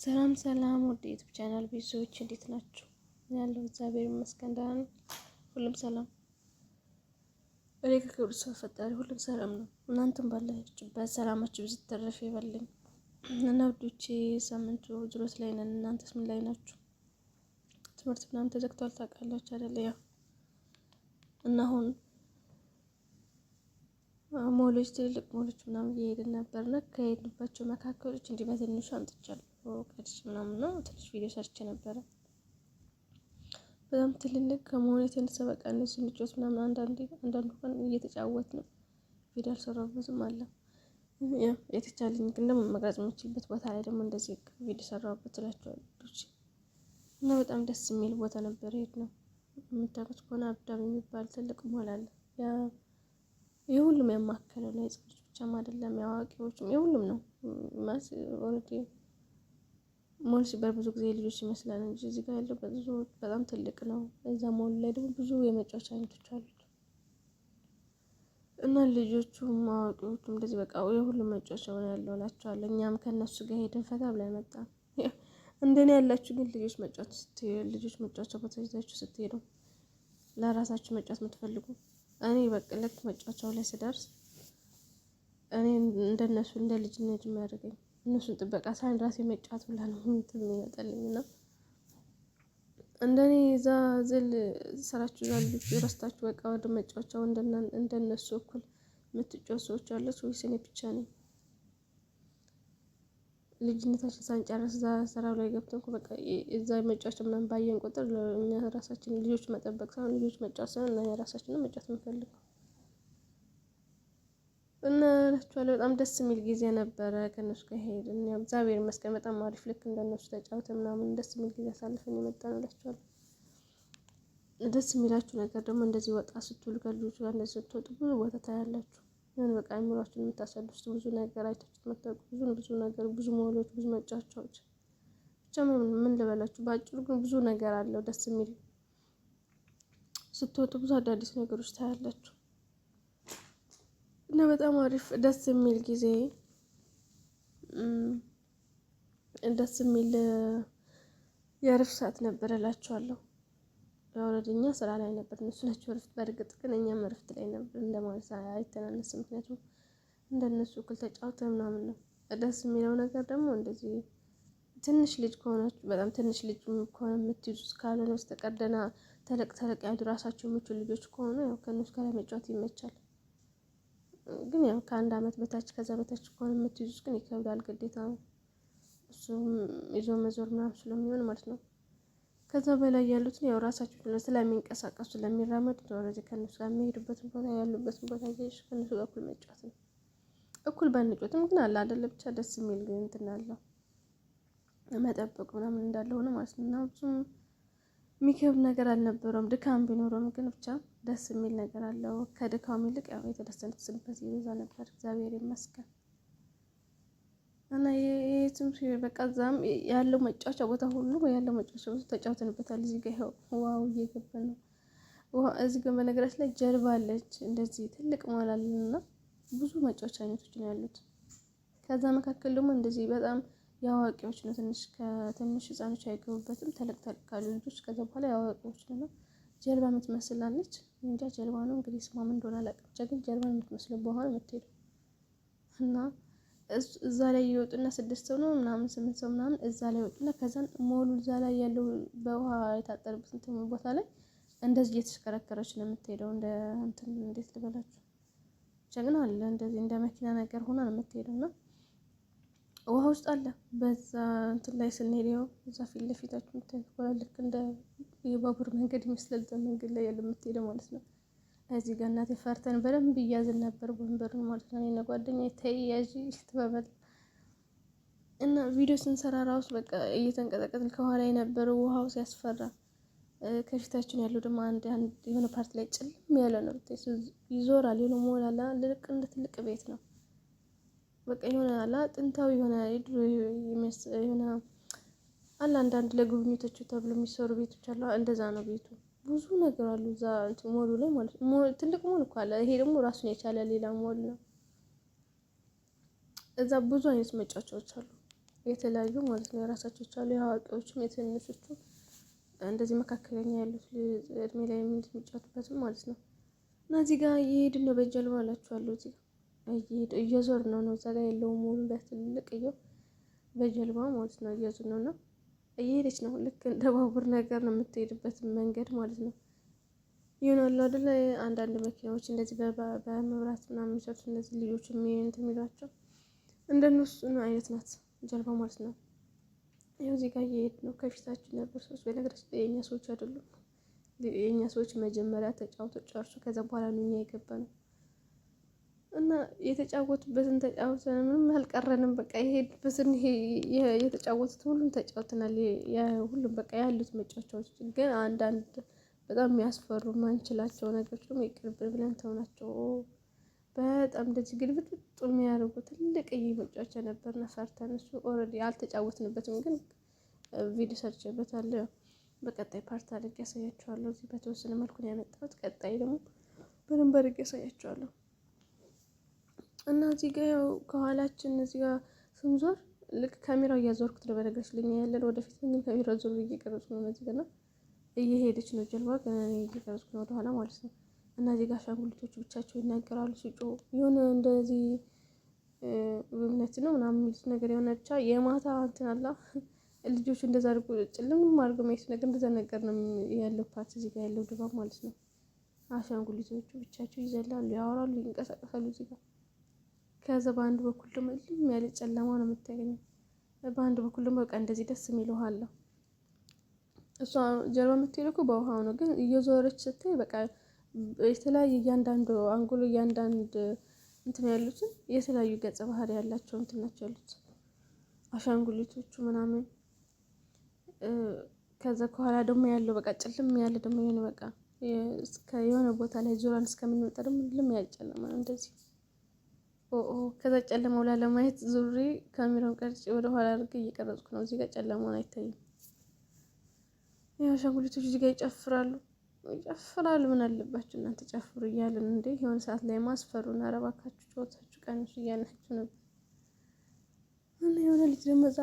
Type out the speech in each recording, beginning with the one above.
ሰላም ሰላም ወደ ዩቲዩብ ቻናል ቤተሰቦች እንዴት ናችሁ? ያለው እግዚአብሔር ይመስገን ደህና ነኝ። ሁሉም ሰላም እኔ ከክብር ሰው ፈጣሪ ሁሉም ሰላም ነው። እናንተም ባላችሁበት ሰላማችሁ ብዙ ተረፈ ይበልኝ እና ውዶቼ ሳምንቱ ድሮት ላይ ነን። እናንተስ ምን ላይ ናችሁ? ትምህርት ምናምን ተዘግቷል ታውቃላችሁ አይደለ? ያው እና አሁን ሞሎች ትልልቅ ሞሎች ምናምን እየሄድን ነበርና ከሄድንባቸው መካከሎች እንዲህ በትንሹ አምጥቻለሁ ቀድሽ ምናምን ነው ትንሽ ቪዲዮ ሰርቼ ነበረ። በጣም ትልልቅ ከመሆኑ የተነሳ በቃ እነዚህ ልጆች ምናምን አንዳንዱ ቀን እየተጫወት ነው ቪዲዮ አልሰራሁበትም አለ። የተቻለኝ ግን ደግሞ መቅረጽ የምችልበት ቦታ ላይ ደግሞ እንደዚህ ቪዲዮ ሰራሁበት እላቸዋለሁ። እና በጣም ደስ የሚል ቦታ ነበር የሄድነው። የምታውቁት ከሆነ አብዳም የሚባል ትልቅ ሞል አለ። የሁሉም ያማከለው ነው። የህፃናት ብቻም አይደለም የአዋቂዎችም የሁሉም ነው ማለት ኦልሬዲ ሞል ሲባል ብዙ ጊዜ ልጆች ይመስላል እንጂ እዚህ ጋር ያለው በጣም ትልቅ ነው። እዛ ሞል ላይ ደግሞ ብዙ የመጫወቻ አይነቶች አሉት እና ልጆቹም አዋቂዎቹም እንደዚህ በቃ የሁሉም መጫወቻ ሆነ ያለው እላቸዋለሁ። እኛም ከእነሱ ጋር ሄደን ፈታ ብለን መጣን። እንደኔ ያላችሁ ግን ልጆች መጫወቻ ቦታ ይዛችሁ ስትሄዱ ለራሳችሁ መጫወት የምትፈልጉ እኔ በቃ ልክ መጫወቻው ላይ ስደርስ እኔ እንደነሱ እንደ ልጅነት የሚያደርገኝ እነሱን ጥበቃ ሳይሆን ራሴ መጫወት ብላ ነው የሚመጣልኝ። እና እንደኔ እዛ ዝል ስራችሁ ያሉት ረስታችሁ በቃ ወደ መጫወቻው እንደነሱ እኩል የምትጫወቱ ሰዎች አላችሁ ወይስ እኔ ብቻ ነኝ? ልጅነታችን ሳንጨርስ እዛ ስራው ላይ ገብተን እኮ በቃ እዛ መጫወቻ ምናምን ባየን ቁጥር እኛ ራሳችን ልጆች መጠበቅ ሳይሆን ልጆች መጫወት ሳይሆን እኛ ራሳችንን መጫወት የምንፈልገው እና እላችኋለሁ። በጣም ደስ የሚል ጊዜ ነበረ ከእነሱ ጋር ሄድን። ያው እግዚአብሔር ይመስገን በጣም አሪፍ ልክ እንደነሱ ተጫውተን ምናምን ደስ የሚል ጊዜ አሳልፈን የመጣን እላችኋለሁ። ደስ የሚላችሁ ነገር ደግሞ እንደዚህ ወጣ ስትሉ ከልጆች ጋር እንደዚህ ስትወጡ ብዙ ቦታ ታያላችሁ። ያን በቃ አእምሯችሁን የምታሳድሱት ብዙ ነገር አይታችሁ የምታውቁ ብዙ ነገር ብዙ ሞሎች ብዙ መጫወቻዎች ብቻ ምን ልበላችሁ። በአጭሩ ግን ብዙ ነገር አለው ደስ የሚል ስትወጡ ብዙ አዳዲስ ነገሮች ታያላችሁ እና በጣም አሪፍ ደስ የሚል ጊዜ ደስ የሚል የእረፍት ሰዓት ነበር እላችኋለሁ። ያወረደኛ ስራ ላይ ነበር እነሱ ናቸው እረፍት። በእርግጥ ግን እኛም እረፍት ላይ ነበር እንደማለት አይተናነስም። ምክንያቱም እንደነሱ እኩል ተጫውተን ምናምን ነው። ደስ የሚለው ነገር ደግሞ እንደዚህ ትንሽ ልጅ ከሆናችሁ በጣም ትንሽ ልጅ ከሆነ የምትይዙት ካልሆነ በስተቀር ደህና ተለቅ ያሉ ራሳቸው የሚችሉ ልጆች ከሆኑ ያው ከእነሱ ጋር መጫወት ይመቻል። ግን ያው ከአንድ አመት በታች ከዛ በታች ከሆነ የምትይዙት ግን ይከብዳል ግዴታ ነው እሱም ይዞ መዞር ምናምን ስለሚሆን ማለት ነው። ከዛ በላይ ያሉትን ያው ራሳቸው ስለሚንቀሳቀሱ ስለሚራመዱ ወደዚህ ከእነሱ ጋር የሚሄዱበትን ቦታ ያሉበትን ቦታ ይዘሽ ከእነሱ ጋር እኩል መጫወት ነው። እኩል ባንጫወትም ግን አለ አይደለ ብቻ ደስ የሚል ግን እንትን አለው መጠበቅ ምናምን እንዳለ ሆነ ማለት ነው። እና ብዙም የሚከብድ ነገር አልነበረውም። ድካም ቢኖረውም ግን ብቻ ደስ የሚል ነገር አለው። ከድካም ይልቅ ያው የተደሰትንበት ይበዛ ነበር እግዚአብሔር ይመስገን። እና የትም በቃ እዛም ያለው መጫወቻ ቦታ ሁሉ ያለው መጫወቻ ቦታ ተጫውተንበታል። እዚህ ጋር ይኸው ዋው እየገባን ነው። እዚህ ጋር በነገራችን ላይ ጀልባ አለች እንደዚህ ትልቅ መዋል አለና ብዙ መጫወቻ አይነቶች ነው ያሉት። ከዛ መካከል ደግሞ እንደዚህ በጣም የአዋቂዎች ነው። ከትንሽ ህፃኖች አይገቡበትም። ተለቅ ካሉ ልጆች ከዛ በኋላ የአዋቂዎች ነው። ጀልባ የምትመስላለች እንጃ ጀልባ ነው እንግዲህ ስሟ ምን እንደሆነ አላውቅም። ብቻ ግን ጀልባ የምትመስለው በውሃ ነው የምትሄደው እና እዛ ላይ ይወጡና 6 ሰው ነው ምናምን 8 ሰው ምናምን እዛ ላይ ይወጡና ከዛን ሞሉ እዛ ላይ ያለው በውሃ የታጠረበት እንትን ቦታ ላይ እንደዚህ እየተሽከረከረች ነው የምትሄደው። እንደ እንትን እንዴት ልበላችሁ ብቻ ግን አለ እንደዚህ እንደ መኪና ነገር ሆና ነው የምትሄደውና ውሃ ውስጥ አለ። በዛ እንትን ላይ ስንሄድ ያው እዛ ፊት ለፊታችሁ የምታዩት ልክ እንደ የባቡር መንገድ ይመስላል። እዛ መንገድ ላይ ያለ የምትሄደው ማለት ነው። እዚህ ጋር እናቴ ፈርተን በደንብ እያዝን ነበር ወንበሩን ማለት ነው። እኔና ጓደኛዬ ተይ ያዢ ተባባል እና ቪዲዮ ስንሰራ ራሱ በቃ እየተንቀጠቀጥን ከኋላ የነበረው ውሃው ሲያስፈራ፣ ከፊታችን ያለው ደግሞ አንድ የሆነ ፓርት ላይ ጭልም ያለ ነው ይዞራል። የሆነ ሞላላ ልቅ እንደ ትልቅ ቤት ነው በቃ የሆነ አላ ጥንታዊ የሆነ የድሮ የሆነ አላ አንዳንድ ለጉብኝቶቹ ተብሎ የሚሰሩ ቤቶች አሉ። እንደዛ ነው ቤቱ። ብዙ ነገር አሉ እዛ እንትን ሞሉ ላይ ማለት ነው። ትልቅ ሞል እኮ አለ። ይሄ ደግሞ ራሱን የቻለ ሌላ ሞል ነው። እዛ ብዙ አይነት መጫወቻዎች አሉ። የተለያዩ ማለት ነው። የራሳቸው ቻሉ የአዋቂዎችም የትንሾቹም እንደዚህ መካከለኛ ያሉት እድሜ ላይ የሚጫወቱበትም ማለት ነው። እና እዚህ ጋር እየሄድን ነው በጀልባ እላችኋለሁ። እዚህ ጋር እየዞር ነው እዛ ጋር የለውም ሙሉ በትልቅየው በጀልባ ማለት ነው እየዞር ነው እና እየሄደች ነው። ልክ እንደ ባቡር ነገር ነው የምትሄድበት መንገድ ማለት ነው። ይሆናሉ አይደለ? አንዳንድ መኪናዎች እንደዚህ በመብራት ምናምን የሚሰሩት እነዚህ ልጆች እንትን የሚሏቸው እንደነሱ አይነት ናት ጀልባ ማለት ነው። ይኸው እዚህ ጋር እየሄድ ነው። ከፊታችን ነበር ሰዎች፣ በነገራችን ላይ የእኛ ሰዎች አይደሉም። የእኛ ሰዎች መጀመሪያ ተጫውተው ጨርሱ፣ ከዛ በኋላ ነው እኛ የገባነው እና የተጫወቱበትን ተጫውተን ምንም አልቀረንም። በቃ የሄድበትን የተጫወቱት ሁሉም ተጫውተናል። ሁሉም በቃ ያሉት መጫወቻዎች ግን አንዳንድ በጣም የሚያስፈሩ ማንችላቸው ነገሮች ደግሞ ይቅርብን ብለን ተውናቸው። በጣም እንደዚህ ግልብጥብጥ የሚያደርጉ ትልቅዬ መጫወቻ ነበርና ፈርተን እሱ ኦልሬዲ አልተጫወትንበትም፣ ግን ቪዲዮ ሰርቼበታለሁ። በቀጣይ ፓርት አድርጌ ያሳያችኋለሁ። እዚህ በተወሰነ መልኩ ነው ያመጣሁት። ቀጣይ ደግሞ በደንብ አድርጌ ያሳያችኋለሁ። እና እዚህ ጋር ያው ከኋላችን እዚህ ጋር ስንዞር ልክ ካሜራው እያዞርኩት ነው በነገራችን ላይ ያለን። ወደፊት ግን ካሜራው ዞር እየቀረጽኩ ነው። እዚህ ጋር እየሄደች ነው ጀልባ፣ ግን እኔ እየቀረጽኩ ነው ወደኋላ ማለት ነው። እና እዚህ ጋር አሻንጉሊቶቹ ብቻቸው ይናገራሉ ሲጮሁ፣ የሆነ እንደዚህ እምነት ነው ምናምን የሚሉት ነገር የሆነ ብቻ የማታ እንትን አላ ልጆቹ እንደዛ አድርጎ ጭልም አድርጎ ማየት ነገር እንደዛ ነገር ነው ያለው ፓርት እዚህ ጋር ያለው ድባብ ማለት ነው። አሻንጉሊቶቹ ብቻቸው ይዘላሉ፣ ያወራሉ፣ ይንቀሳቀሳሉ እዚህ ጋር። ከዛ በአንድ በኩል ደግሞ እልም ያለ ጨለማ ነው የምታገኘው። በአንድ በኩል ደግሞ በቃ እንደዚህ ደስ የሚል ውሃ አለ። እሷ ጀልባ የምትሄደው እኮ በውሃው ነው፣ ግን እየዞረች ስታይ በቃ የተለያየ እያንዳንዱ አንጉሉ እያንዳንድ እንትን ያሉትን የተለያዩ ገጸ ባህሪ ያላቸው እንትን ናቸው ያሉት አሻንጉሊቶቹ ምናምን። ከዛ ከኋላ ደግሞ ያለው በቃ ጭልም ያለ ደግሞ የሆነ በቃ እስከ የሆነ ቦታ ላይ ዙራን እስከምንወጣ ደግሞ ልም ያለ ጨለማ ነው እንደዚህ። ከዛ ጨለማው ላይ ለማየት ዙሪ ካሜራውን ቀርጬ ወደ ኋላ አድርጌ እየቀረጽኩ ነው። እዚህ ጋር ጨለማውን አይታይም። አሻንጉሊቶቹ እዚህ ጋር ይጨፍራሉ። ምን አለባችሁ እናንተ ጨፍሩ እያለን እንዴ! የሆነ ሰዓት ላይ ማስፈሩን፣ ኧረ እባካችሁ ጨዋታችሁ ቀንሱ እያልናችሁ ነበር። እና የሆነ ልጅ ደግሞ እዛ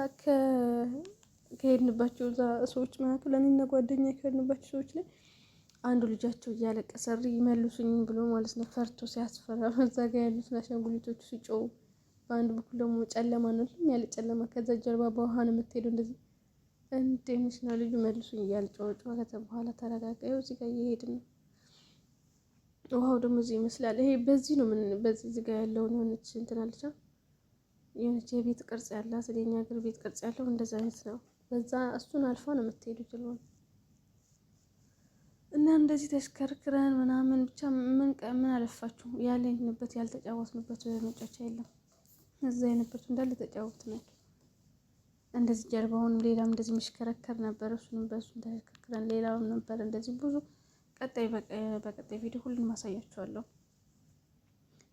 ከሄድንባቸው እዛ ሰዎች መካከል እኔና ጓደኛ ከሄድንባቸው ሰዎች ላይ አንዱ ልጃቸው እያለቀሰ ይመልሱኝ ብሎ ማለት ነው ፈርቶ ሲያስፈራ እዛ ጋር ያሉት አሻንጉሊቶቹ ሲጮሁ፣ በአንድ በኩል ደግሞ ጨለማ ነው ያለ ጨለማ። ከዛ ጀርባ በውሃ ነው የምትሄደው እንደዚህ እንዴት ነው ልጁ መልሱኝ እያለ ጮኸ። ከዛ በኋላ ተረጋጋ። ይኸው እዚህ ጋር እየሄድን ነው። ውሃው ደግሞ እዚህ ይመስላል። ይሄ በዚህ ነው በዚህ እዚህ ጋር ያለውን የሆነች እንትን አለች፣ የሆነች የቤት ቅርጽ ያላት የእኛ ሀገር ቤት ቅርጽ ያለው እንደዛ አይነት ነው። በዛ እሱን አልፋ ነው የምትሄዱት ጀልባው እና እንደዚህ ተሽከርክረን ምናምን ብቻ ምን አለፋችሁ ያለንበት ያልተጫወትንበት መጫወቻ የለም። እዛ የነበሩት እንዳለ ተጫወት ናቸው። እንደዚህ ጀልባውን ሌላም እንደዚህ የሚሽከረከር ነበር። እሱንም በእሱም ተሽከርክረን ሌላውም ነበር እንደዚህ ብዙ። በቀጣይ ቪዲዮ ሁሉንም አሳያችኋለሁ።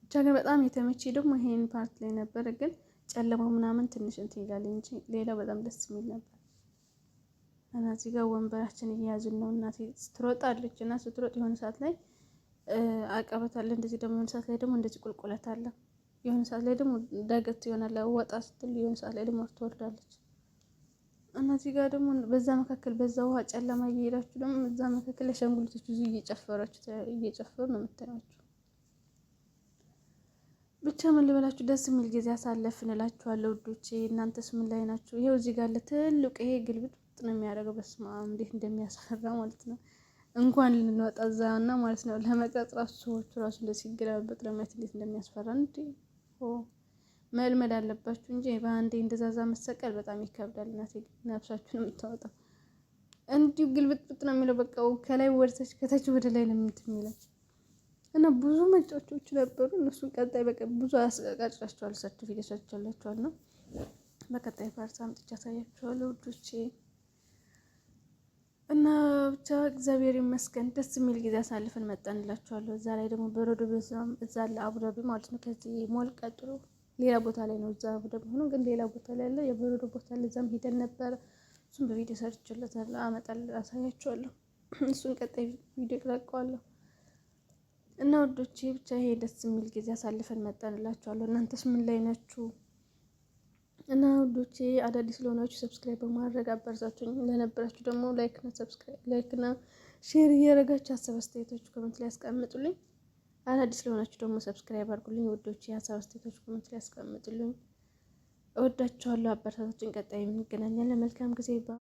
ብቻ ግን በጣም የተመቼ ደግሞ ይሄን ፓርት ላይ ነበር፣ ግን ጨለማው ምናምን ትንሽ እንትን ይላል እንጂ ሌላው በጣም ደስ የሚል ነበር። እና እዚህ ጋር ወንበራችን እየያዝን ነው። እናቴ ትሮጣለች እና ስትሮጥ የሆነ ሰዓት ላይ አቀበት አለ፣ እንደዚህ ደግሞ የሆነ ሰዓት ላይ ደግሞ እንደዚህ ቁልቁለት አለ፣ የሆነ ሰዓት ላይ ደግሞ ዳገት ይሆናል። ወጣ ስትል የሆነ ሰዓት ላይ ደግሞ ትወርዳለች። እና እዚህ ጋር ደግሞ በዛ መካከል በዛ ውሃ ጨለማ እየሄዳችሁ ደግሞ እዛ መካከል አሻንጉሊቶች ብዙ እየጨፈሩ ነው የምታዩቸው። ብቻ ምን ልበላችሁ ደስ የሚል ጊዜ አሳለፍን እላችኋለሁ ውዶቼ። እናንተስ ምን ላይ ናችሁ? ይሄው እዚህ ጋር ለትልቅ ይሄ ግልብጥ ነው የሚያደርገው። በስመ አብ እንዴት እንደሚያስፈራ ማለት ነው። እንኳን ልንወጣ እዛና ማለት ነው ለመቅረጽ ራሱ ሰዎቹ ራሱ እንደዚህ ሲገለበጥ ለማየት እንዴት እንደሚያስፈራ እንዴ! መልመድ አለባችሁ እንጂ በአንዴ እንደዛዛ መሰቀል በጣም ይከብዳል። እናቴ ነፍሳችሁን የምታወጣው እንዲሁ ግልብጥብጥ ነው የሚለው። በቃ ከላይ ወደታች ከታች ወደ ላይ ነው የሚለው እና ብዙ መጫወቻዎች ነበሩ። እነሱን ቀጣይ በቃ ብዙ አስቀርጫቸዋል፣ ሰርቲፊኬት ሰጥቻለሁላችኋል ነው። በቀጣይ ፓርት አምጥቼ አሳያችኋለሁ ውዶቼ። እና ብቻ እግዚአብሔር ይመስገን ደስ የሚል ጊዜ አሳልፈን መጣንላችኋለሁ። እዛ ላይ ደግሞ በረዶ በዛም እዛ ለአቡዳቢ ማለት ነው። ከዚህ ሞል ቀጥሎ ሌላ ቦታ ላይ ነው። እዛ አቡዳቢ ሆኖ ግን ሌላ ቦታ ላይ ያለ የበረዶ ቦታ ላይ እዛም ሄደን ነበረ። እሱን በቪዲዮ ሰርችለታለሁ፣ አሳያችኋለሁ። እሱን ቀጣይ ቪዲዮ እለቀዋለሁ። እና ወዶቼ ብቻ ይሄ ደስ የሚል ጊዜ አሳልፈን መጣንላችኋለሁ። እናንተስ ምን ላይ ናችሁ? እና ውዶቼ አዳዲስ ለሆናችሁ ሰብስክራይብ በማድረግ አበረታቱኝ። ለነበራችሁ ደግሞ ላይክ እና ሼር እያደረጋችሁ ሀሳብ አስተያየቶች ኮሜንት ላይ ያስቀምጡልኝ። አዳዲስ ለሆናችሁ ደግሞ ሰብስክራይብ አድርጉልኝ ውዶቼ። ሀሳብ አስተያየቶች ኮሜንት ላይ ያስቀምጡልኝ። እወዳችኋለሁ። አበረታቱኝ። ቀጣይ እንገናኛለን። መልካም ጊዜ።